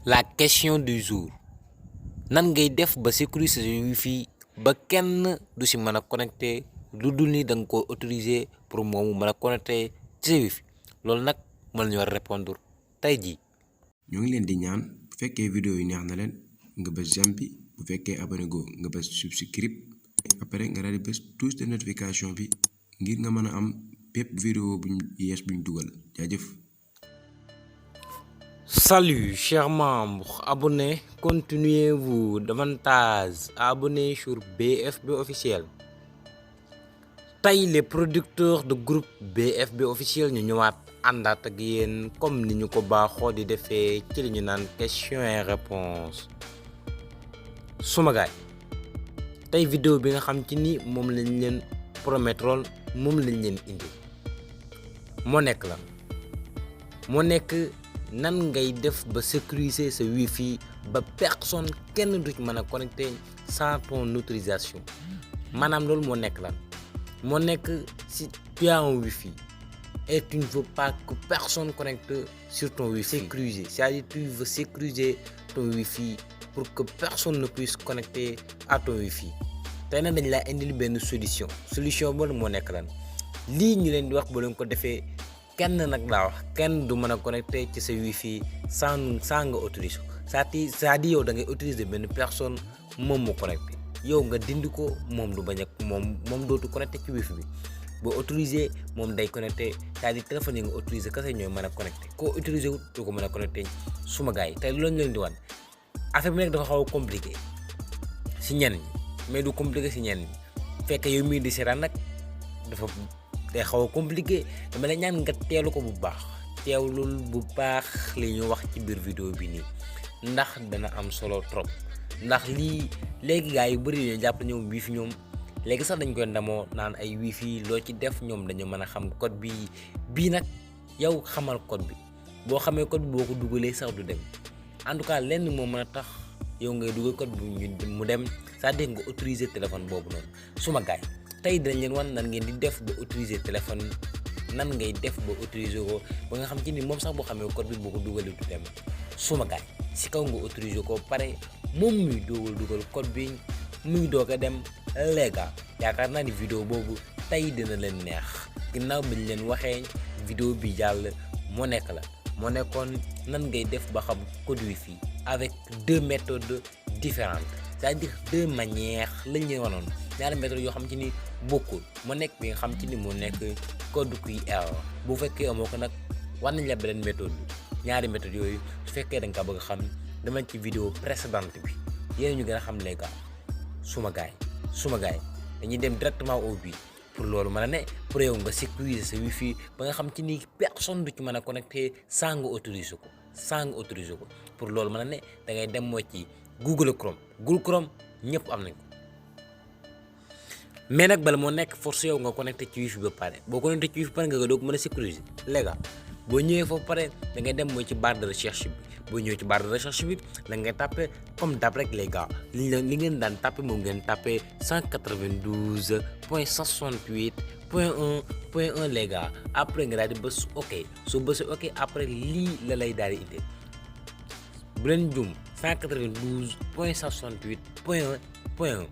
La question du jour nan ngay def ba sécuriser sa wifi ba kenn du si mën a connecté lu dul ni da nga ko autoriser pour moomu mën a connecté ci sa wifi loolu nag mën nañu war a répondre tey jii. ñoo ngi leen di ñaan bu fekkee vidéo yi neex na leen nga bës j'aime bi bu fekkee abonné go nga bës subscribe après nga daal di bës tous de notification bi ngir nga mën a am bépp vidéo buñ yees buñ dugal jaajëf. Salut chers membres, abonnez, continuez-vous davantage à abonner sur BFB Officiel. Tey les producteurs de groupe BFB Officiel ñu ñëwaat àndaat ak yéen comme ni ñu ko baaxoo di defee ci li ñu naan question et réponse. Suma gaay tey vidéo bi nga xam ci ni moom lañ leen promettroon moom lañ leen indi moo nekk la moo nekk nan ngay def ba sécuriser sa wifi ba personne kenn du ci mën a connecté sans ton autorisation maanaam loolu moo nekk lan moo nekk si tu as un wifi et tu ne veux pas que personne connecte sur ton wifi. Sécuriser, c'est-à-dire tu veux sécuriser ton wifi pour que personne ne puisse connecter à ton wifi. tey nag dañ laa indil benn solution boobu moo nekk lan lii ñu leen di wax ba leen ko defee kenn nag laa wax kenn du mën a connecté ci sa wifi sans nga autoriser ko c'est-à-dire yow da ngay autoriser benn personne moom mu connecté yow nga dindi ko moom du bañ a moom dootu connecté ci wifi bi boo autorisé moom day connecté c'est-à-dire téléphone yi nga autorisé kese ñooy mën a connecté koo autorisé wut du ko mën a connecté suma gars yi tey loolu lañ leen di wan affaire bi nag dafa xaw a compliqué si ñenn ñi mais du compliqué si ñenn ñi fekk yow mii di seetaan nag dafa day xaw a compliqué dama la ñaan nga teelu ko bu baax teewlul bu baax li ñu wax ci biir vidéo bi nii ndax dana am solo trop ndax lii léegi gars yu bëri ñoo jàpp ñoom wifi ñoom léegi sax dañ koy ndamoo naan ay wifi loo ci def ñoom dañu mën a xam code bi bii nag yow xamal code bi boo xamee code bi boo ko dugalee sax du dem en tout cas lenn moo mën a tax yow ngay dugal code bi mu dem c'est-à-dire nga autoriser téléphone boobu noonu suma gaay tey dinañ leen wan nan ngeen di def ba autoriser téléphone nan ngay def ba autoriser ko ba nga xam ci ni moom sax boo xamee code bi boo ko dugalee du dem suma gaay si kaw nga autoriser ko pare moom muy dugal code bi muy doog a dem léegi yaakaar naa ni vidéo boobu tey dina leen neex ginnaaw bi ñu leen waxee vidéo bi jàll moo nekk la moo nekkoon nan ngay def ba xam code wifi avec deux méthodes différentes c'est-à-dire deux manières lañ leen wanoon ñaari méthodes yoo xam ci ni bokkul moo nekk bi nga xam ci ni moo nekk code QR bu fekkee amoo ko nag war nañ la beneen méthode bi ñaari méthodes yooyu su fekkee da nga bëgg a xam dama ci vidéo précédente bi yéen ñu gën a xam les gars suma gaay dañuy dem directement au but pour loolu mën a ne pour yow nga sécuriser sa wifi ba nga xam ci ni personne du ci mën a connecté sans nga autoriser ko pour loolu mën a ne da ngay dem moo ci Google Chrome ñëpp am nañ ko mais nag bala moo nekk force yow nga connecté ci wifi ba pare boo connecté ci wifi ba pare nga doog mën a sécuriser léegi boo ñëwee foofu pare da ngay dem mooy ci barre de recherche bi boo ñëwee ci barre de recherche bi da ngay tapé comme d'hab rek les gars li ngeen daan tapé moom ngeen tapé 192.168.1.1 les gars après nga daal di bës ok soo bësee ok après lii la lay daal di indi bu leen jum 192.168.1.1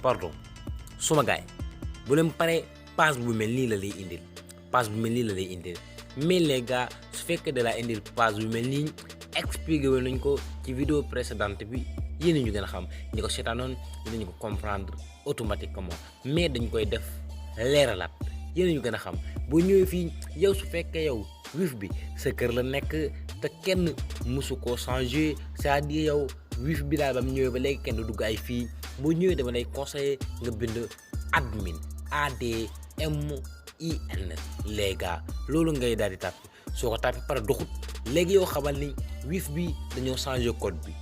pardon suma gaay bu leen pare page bu mel nii la lay indil mais les gars su fekkee da laa indil page bu mel nii expliqué woon nañ ko ci vidéo précédente bi yéen ñu gën a xam ñi ko seetaanoon dinañu ko comprendre automatiquement mais dañ koy def leeralaat yéen ñu gën a xam boo ñëwee fii yow su fekkee yow wifi bi sa kër la nekk te kenn mësu koo changer c'est-à-dire yow wifi bi daal ba mu ñëwee ba léegi kenn du dugg ay fii boo ñëwee dama lay conseiller nga bind admin les gars loolu ngay daal di tàppe soo ko tàppe pare doxut léegi yow xamal ni wifi bi dañoo changer code bi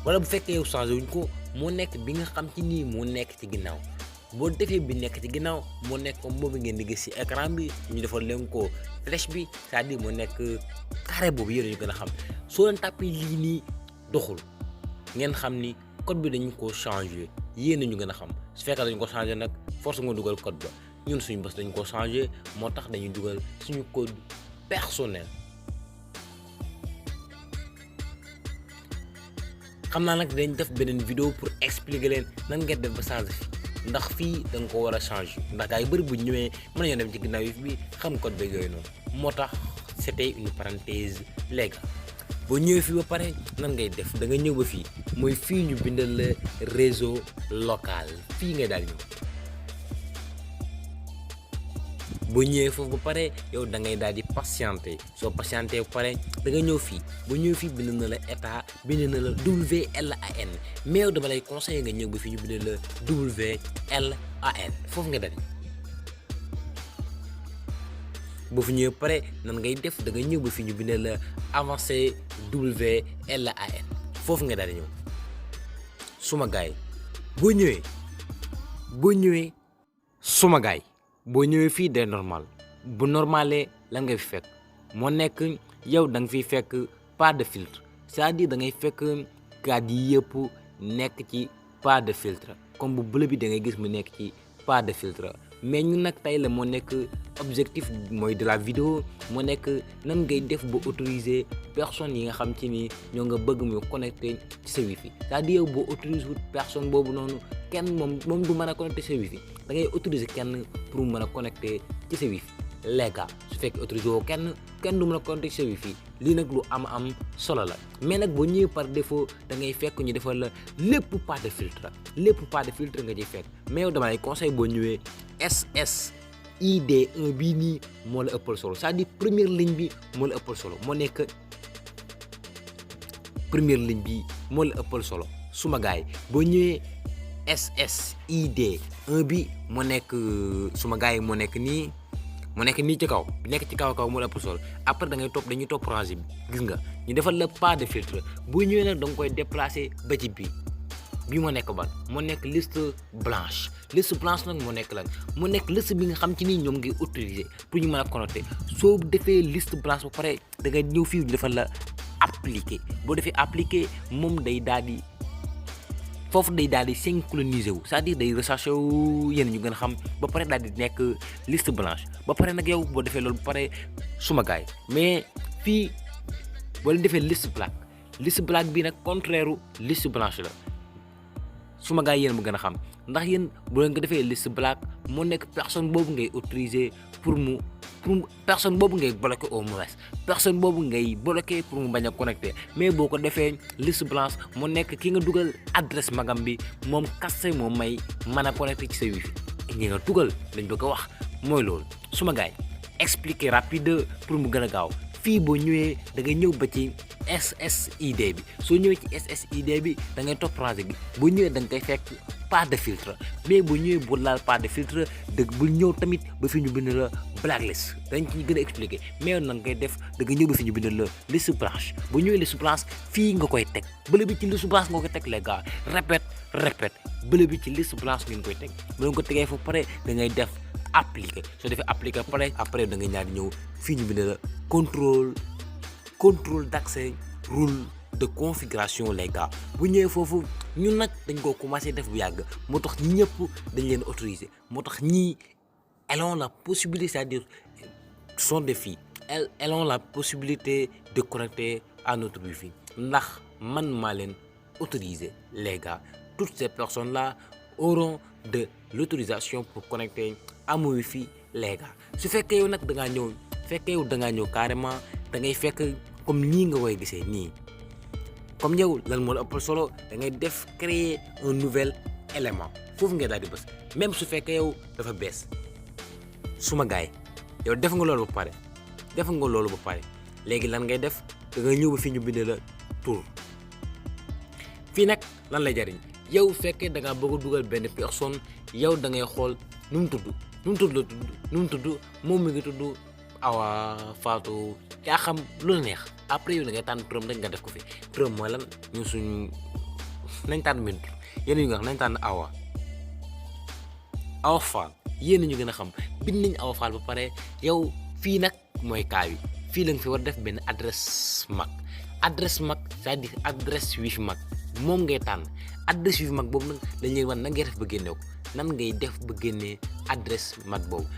wala bu fekkee yow changer wuñ ko moo nekk bi nga xam ci nii moo nekk ci ginnaaw boo defee bi nekk ci ginnaaw moo nekk comme boobu ngeen di gis ci écran bi ñu defal leen ko flèche bi c'est-à-dire moo nekk carré boobu yéen ñu gën a xam soo leen tàppee lii nii doxul ngeen xam ni code bi dañu ko changer yéen ñu gën a xam su fekkee dañu ko changer nag force nga dugal code ba ñun suñu bés dañu ko changer moo tax dañuy dugal suñu code personnel xam naa nag dañ def beneen vidéo pour expliquer leen nan ngeen def ba changer fii ndax fii da nga ko war a changer ndax gars yi bëri bu ñëwee mën nañoo dem ci ginnaaw yi bi xam code beeg yooyu noonu moo tax c'était une parenthèse léegi boo ñëwee fii ba pare nan ngay def da nga ñëw ba fii mooy fii ñu bindal la réseau local fii ngay daal di ñëw boo ñëwee foofu ba pare yow da ngay daal di patienter soo patienter ba pare da nga ñëw fii boo ñëwee fii bind na la état bind na la WLAN mais yow dama lay conseiller nga ñëw ba fii ñu bind la WLAN foofu nga daal boo fi ñëwee pare nan ngay def da nga ñëw ba fii ñu bind la avancé WLAN foofu nga daal di ñëw suma gaay boo ñëwee suma gaay boo ñëwee fii day normal bu normalé lan nga fi fekk moo nekk yow da nga fiy fekk pas de filtre c'est-à-dire da ngay fekk kàddu yi yëpp nekk ci pas de filtre comme bu bleu bi da ngay gis mu nekk ci pas de filtre mais ñun nag tey la moo nekk objectif mooy de la vidéo moo nekk nan ngay def ba autoriser personnes yi nga xam ci ni ñoo nga bëgg muy connecté ci sa wifi c'est-à-dire yow boo autorise wut personne boobu noonu kenn moom du mën a connecté sa wifi da ngay autoriser kenn pour mu mën a connecté ci sa wifi léegi su fekkee autorisé woo kenn du mën a connecté ci sa wifi lii nag lu am solo la mais nag boo ñëwee par défaut da ngay fekk ñu defal la lépp pas de filtre nga ciy fekk mais yow dama lay conseil boo ñëwee SSID 1 bii nii moo la ëppal solo c'est-à-dire première ligne bi moo la ëppal solo moo nekk première ligne bi moo la ëppal solo suma gaay boo ñëwee SSID 1 bi moo nekk suma gaay moo nekk nii ci kaw nekk ci kaw moo la ëppal solo après dañuy topp rangée bi gis nga ñu defal la pas de filtre boo ñëwee nag da nga koy déplacer ba ci bii moo nekk ban moo nekk liste blanche nag moo nekk lan moo nekk liste bi nga xam ci nii ñoom ngay utiliser pour ñu mën a connecter soo defee liste blanche ba pare da ngay ñëw fii ñu defal la appliquer boo defee appliquer moom day daal di synchroniser wu c'est-à-dire day rechercher wu yéen ñu gën a xam ba pare daal di nekk liste blanche ba pare nag yow boo defee loolu ba pare suma gaay mais fii boo leen defee liste black bi nag contraire liste blanche la suma gaay yéen mu gën a xam ndax yéen bu leen ko defee liste black moo nekk personne boobu ngay autoriser pour personne boobu ngay bloqué au moins personne boobu ngay bloqué pour mu bañ a connecté mais boo ko defee liste blanche moo nekk ki nga dugal adresse magam bi moom kase moom may mën a connecté ci sa wifi ñi nga dugal lañ bëgg a wax mooy loolu suma gaay expliquer rapide pour mu gën a gaaw fii boo ñëwee da ngay ñëw ba ci SSID bi soo ñëwee ci SSID bi da ngay topp rangée bi boo ñëwee da nga koy fekk pas de filtre mais boo ñëwee bu laal pas de filtre dëgg bul ñëw tamit ba fi ñu bind la blacklist dañ ci gën a expliquer mais nan ngay def da nga ñëw ba fi ñu bind la liste blanche boo ñëwee liste blanche fii nga koy teg bële bi ci liste blanche nga koy teg les gars répète bële bi ci liste blanche ngeen koy teg bu leen ko tegee foofu pare da ngay def appliquer soo defee appliquer pare après da ngay ñaar di ñëw fii ñu bind la contrôle d'accès rôle de configuration les gars bu ñëwee foofu ñun nag dañ koo commencé def bu yàgg moo tax ñëpp dañ leen autoriser moo tax ñii elles ont la possibilité c'est-à-dire sont des filles elles ont la possibilité de connecter à notre wifi ndax man maa leen autoriser les gars toutes ces personnes là auront de l'autorisation pour connecter à mon wifi les gars su fekkee yow nag da ngaa ñëw carrément da ngay fekk comme nii nga koy gisee nii comme yow lan moo la ëppal solo da ngay def créer un nouvel élément foofu ngay daal di bës même su fekkee yow dafa bees suma gaay yow def nga loolu ba pare léegi lan ngay def da nga ñëw ba fi ñu bindee la tur fii nag lan lay jariñ yow fekkee da ngaa bëgg a dugal benn personne yow da ngay xool nu mu tudd moom mi ngi tudd Awa Fatou yaa xam lu la neex après yow da ngay tànn turam rek nga def ko fi turam mooy lan ñun suñ nañ tànn mbir yéen ñu nga xam nañ tànn Awa Fall yéen ñu gën a xam bind nañ Awa Fall ba pare yow fii nag mooy kaa yi fii la nga fi war def benn adresse mag c'est-à-dire adresse wifi mag moom ngay tànn adresse wifi mag boobu nag dañ leen wan nan ngay def ba génne ko nan ngay def ba génnee adresse mag boobu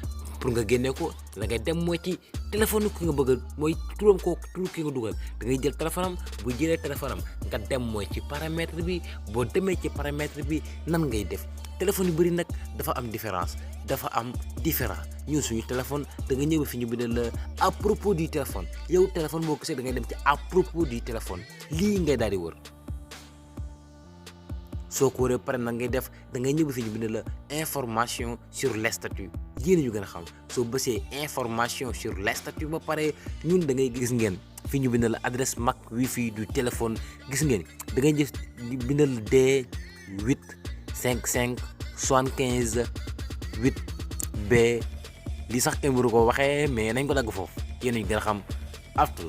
pour nga génne ko la ngay dem mooy ci téléphone ki nga bëgg mooy turam ko tur ki nga dugal da ngay jël téléphone am bu jëlee téléphone am nga dem mooy ci paramètre bi boo demee ci paramètre bi nan ngay def téléphone yu bëri nag dafa am différence dafa am différent ñun suñu téléphone da nga ñëw fi ñu bindal la à propos du téléphone yow téléphone boo gisee da ngay dem ci à propos du téléphone lii ngay daal di wër soo ko wëree pare nag ngay def da ngay ñëw fi ñu bindal la information sur les statuts yéen ñu gën a xam soo bësee information sur les statuts ba pare ñun da ngay gis ngeen fi ñu bindal la adresse MAC wifi du téléphone gis ngeen da ngay gis bindal D8 55 75 8B li sax kenn waru ko waxee mais nañ ko dagg foofu yéen ñu gën a xam after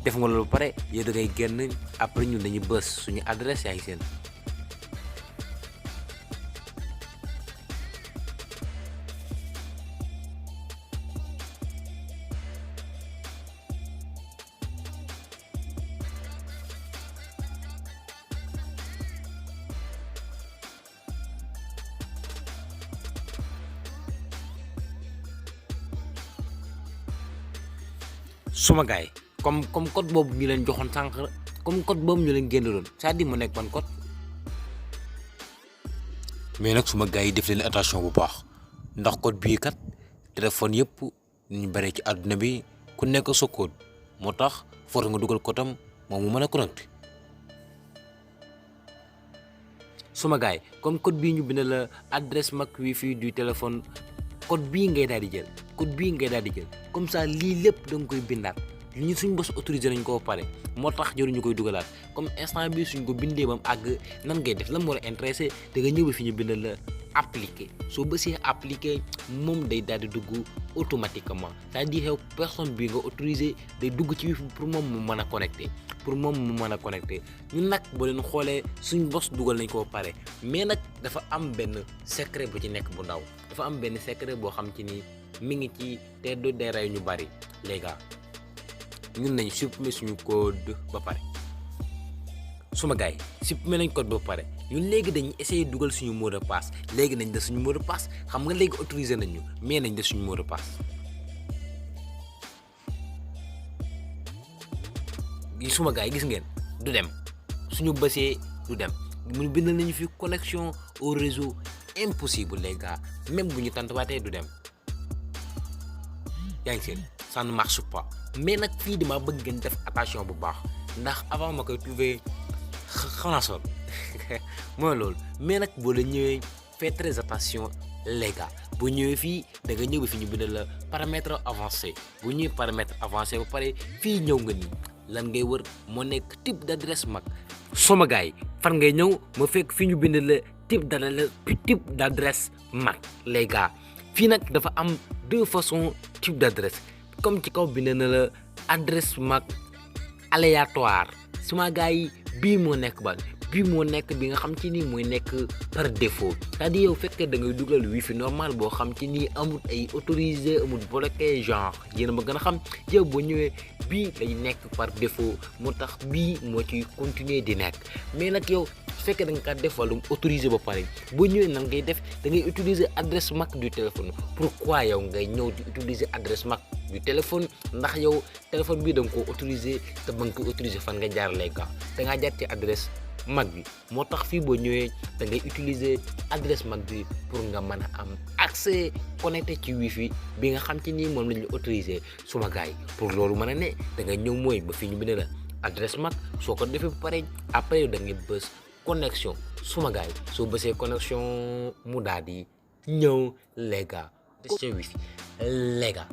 def nga loolu pare yow da ngay génn après ñun dañuy bës suñu adresse yaa ngi seen suma gaay comme code boobu ñu leen joxoon sànq comme code boobu ñu leen génneloon c'est-à-dire mu nekk ban code mais nag suma gaay yi def leen attention bu baax ndax code bii kat téléphone yëpp ñu bare ci àdduna bi ku nekk sa code moo tax foog nga dugal code am moom mu mën a connecté suma gaay comme code bii ñu bind la adresse MAC wifi du téléphone code bii ngay daal di jël code bii ngay daal di jël comme ça lii lépp da nga koy bindaat ñun suñ bos autorisé nañ koo pare moo tax jëruñu koy dugalaat comme instant bi suñ ko bindee bam àgg nan ngay def lan moo la intéressé da nga ñëw fi ñu bindal la appliqué soo bësee appliqué moom day daal di dugg automatiquement c'est-à-dire yow personne bi nga autorisé day dugg ci wifi pour moom mu mën a connecté ñun nag boo leen xoolee suñ bos dugal nañ koo pare mais nag dafa am benn secret bu ci nekk bu ndaw dafa am benn secret boo xam ci ni mi ngi ci te du day rey ñu bari les gars ñun nañ supprimer suñu code ba pare suma gars yi supprimer nañ code ba pare ñun léegi dañuy essayer dugal suñu mot de passe léegi nañ def suñu mot de passe xam nga léegi autorisé nañ ñu mais nañ def suñu mot de passe suma gars yi gis ngeen du dem suñu bësee du dem mu bind nañu fi connexion au réseau impossible les gars même bu ñu tantawaatee du dem yaa ngi seen ça ne marche pas mais nag fii dama bëgg ngeen def attention bu baax ndax avant ma koy trouver xanaa sol mooy loolu mais nag boo la ñëwee fais très attention les gars boo ñëwee fii da nga ñëw fi ñu bindal la paramètre avancé bu ñëwee paramètre avancé ba pare fii ñëw nga nii lan ngay wër moo nekk type d'adresse MAC sama gars yi fan ngay ñëw ma fekk fi ñu bindal la type d'adresse MAC les gars fii nag dafa am deux façons type d'adresse comme ci kaw bind na la adresse MAC aléatoire sama gars yi bii moo nekk bi nga xam ci nii mooy nekk par défaut c'est-à-dire yow fekkee da ngay dugal wifi normal boo xam ci nii amul ay autorisé amul bloqué genre yéen a ma gën a xam yow boo ñëwee bii lay nekk par défaut moo tax bii moo ciy continuer di nekk mais nag yow fekkee da nga kaa def wàllum autorisé ba pare boo ñëwee nan ngay def da ngay utiliser adresse MAC du téléphone pourquoi yow ngay ñëw di utiliser adresse MAC du téléphone ndax yow téléphone bii da nga koo autorisé te ba nga ko autorisé fan nga jaar les gars da ngaa jaar ci adresse MAC bi moo tax fii boo ñëwee da ngay utiliser adresse MAC bi pour nga mën a am accès connecté ci wifi bi nga xam ci nii moom lañ la autorisé suma gars yi pour loolu mën a ne da nga ñëw mooy ba fii ñu bind la adresse MAC soo ko defee ba pare après da ngay bës connexion suma gars yi soo bësee connexion mu daal di ñëw les gars ci wifi les gars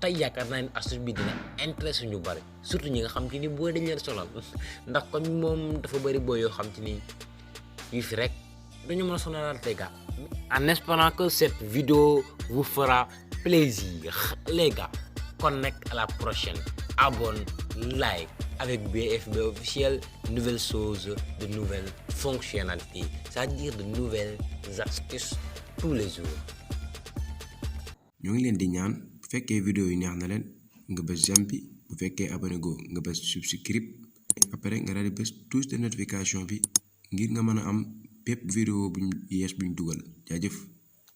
tey yaakaar naa ne astuce bi dina intéressé ñu bari surtout ñi nga xam ci ni booy dañ leen sonal ndax comme moom dafa bari booy yoo xam ci ni wifi rek dañu mën a sonal les gars en espérant que cette vidéo vous fera plaisir les gars connecte à la prochaine abonne like avec BFB Officiel nouvelles choses de nouvelles fonctionnalités c'est-à-dire de nouvelles astuces tous les jours. ñoo ngi leen di ñaan bu fekkee vidéo yi neex na leen nga bës j'aime bi bu fekkee abonné go nga bës subscribe après nga daal di bës tous de notification bi ngir nga mën a am bépp vidéo buñ yees buñ dugal jaajëf.